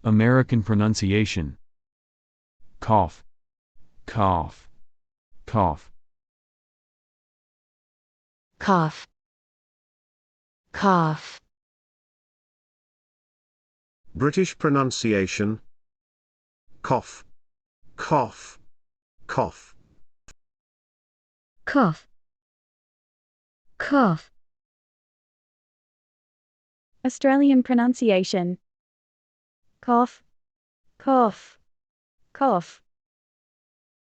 American pronunciation. Cough, cough, cough. Cough, cough. British pronunciation. Cough, cough, cough. Cough, cough. Australian pronunciation. Cough, cough, cough.